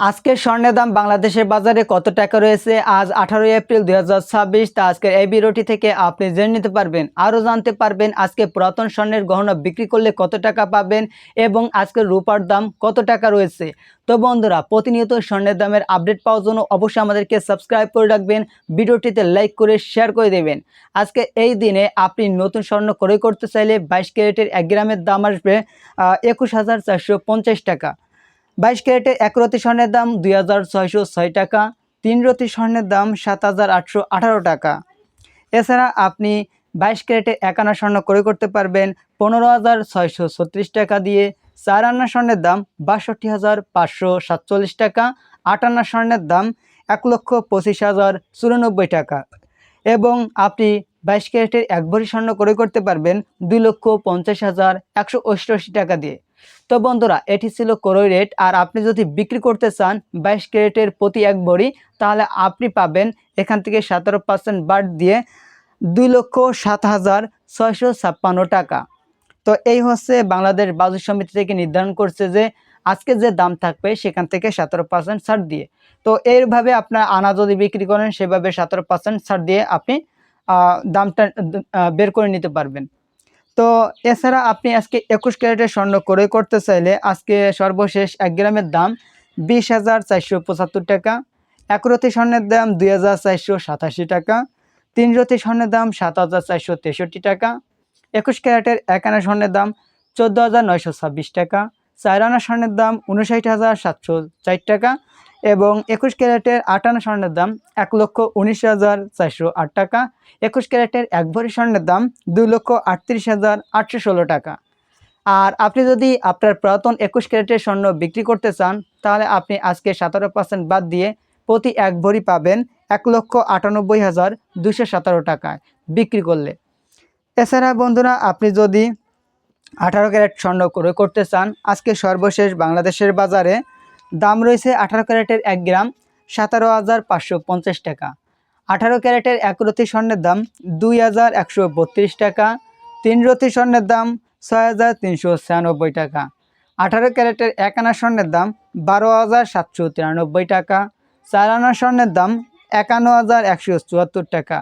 আজকের স্বর্ণের দাম বাংলাদেশের বাজারে কত টাকা রয়েছে আজ 18 এপ্রিল 2026। তা আজকের এই ভিডিওটি থেকে আপনি জেনে নিতে পারবেন। আরও জানতে পারবেন আজকে পুরাতন স্বর্ণের গহনা বিক্রি করলে কত টাকা পাবেন এবং আজকের রূপার দাম কত টাকা রয়েছে। তো বন্ধুরা, প্রতিনিয়ত স্বর্ণের দামের আপডেট পাওয়ার জন্য অবশ্যই আমাদেরকে সাবস্ক্রাইব করে রাখবেন, ভিডিওটিতে লাইক করে শেয়ার করে দেবেন। আজকে এই দিনে আপনি নতুন স্বর্ণ ক্রয় করতে চাইলে 22 ক্যারেটের 1 গ্রামের দাম আসবে 21,450 টাকা। 22 ক্যারেটের 1 রতি স্বর্ণের দাম 2,606 টাকা। 3 রতি স্বর্ণের দাম 7,818 টাকা। এছাড়া আপনি 22 ক্যারেটের 1 আনা স্বর্ণ ক্রয় করতে পারবেন 15,636 টাকা দিয়ে। 4 আনা স্বর্ণের দাম 62,547 টাকা। 8 আনা স্বর্ণের দাম 1,25,094 টাকা এবং আপনি 22 ক্যারেটের 1 ভরি স্বর্ণ ক্রয় করতে পারবেন 2,50,188 টাকা দিয়ে। তো বন্ধুরা, এটি ছিল ক্রয় রেট। আর আপনি যদি বিক্রি করতে চান 22 ক্যারেটের প্রতি 1 ভরি, তাহলে আপনি পাবেন এখান থেকে 17% বাদ দিয়ে 2,07,656 টাকা। তো এই হচ্ছে বাংলাদেশ বাজার সমিতি থেকে নির্ধারণ করছে যে আজকে যে দাম থাকবে সেখান থেকে 17% ছাড় দিয়ে। তো এইভাবে আপনার আনা যদি বিক্রি করেন সেভাবে 17% ছাড় দিয়ে আপনি দামটা বের করে নিতে পারবেন। তো এছাড়া আপনি আজকে 21 ক্যারেটের স্বর্ণ ক্রয় করতে চাইলে আজকে সর্বশেষ 1 গ্রামের দাম 20,475 টাকা। 1 রতি স্বর্ণের দাম 2,487 টাকা। 3 রতি স্বর্ণের দাম 7,463 টাকা। 21 ক্যারেটের 1 আনা স্বর্ণের দাম 14,926 টাকা। 4 আনা স্বর্ণের দাম 59,704 টাকা এবং 21 ক্যারেটের 8 আনা স্বর্ণের দাম 1,19,408 টাকা। 21 ক্যারেটের 1 ভরি স্বর্ণের দাম 2,38,816 টাকা। আর আপনি যদি আপনার পুরাতন 21 ক্যারেটের স্বর্ণ বিক্রি করতে চান, তাহলে আপনি আজকে 17% বাদ দিয়ে প্রতি 1 ভরি পাবেন 1,98,217 টাকায় বিক্রি করলে। এছাড়া বন্ধুরা, আপনি যদি 18 ক্যারেট স্বর্ণ ক্রয় করতে চান, আজকে সর্বশেষ বাংলাদেশের বাজারে দাম রয়েছে 18 ক্যারেটের 1 গ্রাম 17,550 টাকা। 18 ক্যারেটের 1 রতি স্বর্ণের দাম 2,132 টাকা। 3 রতি স্বর্ণের দাম 6,396 টাকা। 18 ক্যারেটের 1 আনা স্বর্ণের দাম 12,793 টাকা। 4 আনা স্বর্ণের দাম 51,174 টাকা।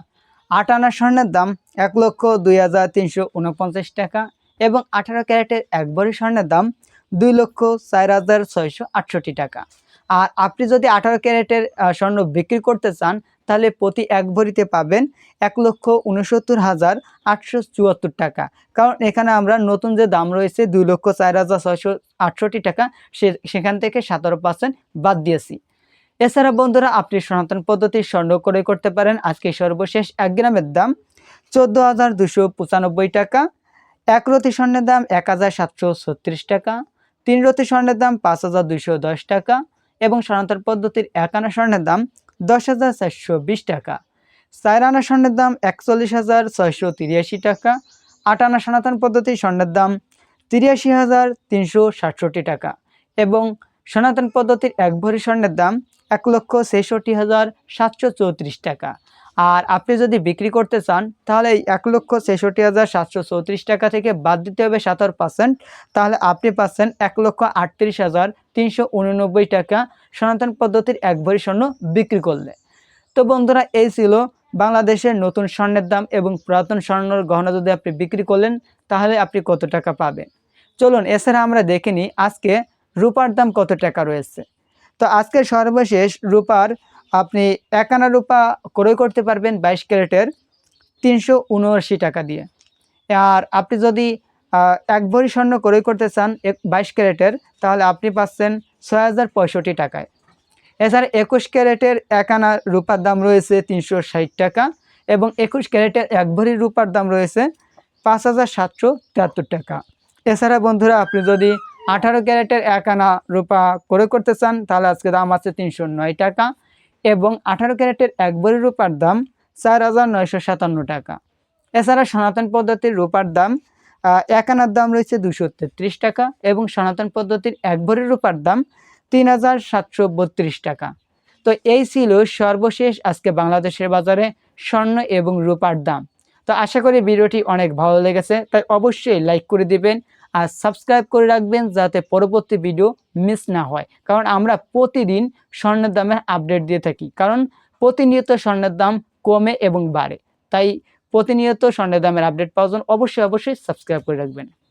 8 আনা স্বর্ণের দাম 1,02,349 টাকা এবং 18 ক্যারেটের 1 ভরি স্বর্ণের দাম 2,04,668 টাকা। আর আপনি যদি 18 ক্যারেটের স্বর্ণ বিক্রি করতে চান, তাহলে প্রতি 1 ভরিতে পাবেন 1,69,874 টাকা। কারণ এখানে আমরা নতুন যে দাম রয়েছে 2,04,668 টাকা, সেখান থেকে 17% বাদ দিয়েছি। এছাড়া বন্ধুরা, আপনি সনাতন পদ্ধতির স্বর্ণ ক্রয় করতে পারেন আজকে সর্বশেষ 1 গ্রামের দাম 14,295 টাকা। 1 রতি স্বর্ণের দাম 1,736 টাকা। 3 রতি স্বর্ণের দাম 5,210 টাকা এবং সনাতন পদ্ধতির 1 আনা স্বর্ণের দাম 10,420 টাকা। 4 আনা স্বর্ণের দাম 41,683 টাকা। 8 আনা সনাতন পদ্ধতির স্বর্ণের দাম 83,367 টাকা এবং সনাতন পদ্ধতির 1 ভরি স্বর্ণের দাম 1,66,734 টাকা। আর আপনি যদি বিক্রি করতে চান, তাহলে এই 1,66,734 টাকা থেকে বাদ দিতে হবে 17%, তাহলে আপনি পাচ্ছেন 1,38,389 টাকা সনাতন পদ্ধতির 1 ভরি স্বর্ণ বিক্রি করলে। তো বন্ধুরা, এই ছিল বাংলাদেশের নতুন স্বর্ণের দাম এবং পুরাতন স্বর্ণের গহনা যদি আপনি বিক্রি করলেন, তাহলে আপনি কত টাকা পাবেন। চলুন এছাড়া আমরা দেখে নিই আজকে রূপার দাম কত টাকা রয়েছে। তো আজকের সর্বশেষ রূপার আপনি 1 আনা রূপা ক্রয় করতে পারবেন 22 ক্যারেটের 379 টাকা দিয়ে। আর আপনি যদি 1 ভরি স্বর্ণ ক্রয় করতে চান 22 ক্যারেটের, তাহলে আপনি পাচ্ছেন 6,065 টাকায়। এছাড়া 21 ক্যারেটের 1 আনা রূপার দাম রয়েছে 360 টাকা এবং 21 ক্যারেটের 1 ভরি রূপার দাম রয়েছে 5,773 টাকা। এছাড়া বন্ধুরা, আপনি যদি 18 ক্যারেটের 1 আনা রূপা ক্রয় করতে চান, তাহলে আজকে দাম আছে 309 টাকা এবং 18 ক্যারেটের 1 ভরি রূপার দাম 4,957 টাকা। এছাড়া সনাতন পদ্ধতির রূপার দাম 1 আনার দাম রয়েছে 233 টাকা এবং সনাতন পদ্ধতির 1 ভরি রূপার দাম 3,732 টাকা। তো এই ছিল সর্বশেষ আজকে বাংলাদেশের বাজারে স্বর্ণ এবং রূপার দাম। তো আশা করি ভিডিওটি অনেক ভালো লেগেছে, তাই অবশ্যই লাইক করে দিবেন আর সাবস্ক্রাইব করে রাখবেন যাতে পরবর্তী ভিডিও মিস না হয়, কারণ আমরা প্রতিদিন স্বর্ণের দামের আপডেট দিয়ে থাকি, কারণ প্রতিনিয়ত স্বর্ণের দাম কমে এবং বাড়ে। তাই প্রতিনিয়ত স্বর্ণের দামের আপডেট পাওয়ার জন্য অবশ্যই সাবস্ক্রাইব করে রাখবেন।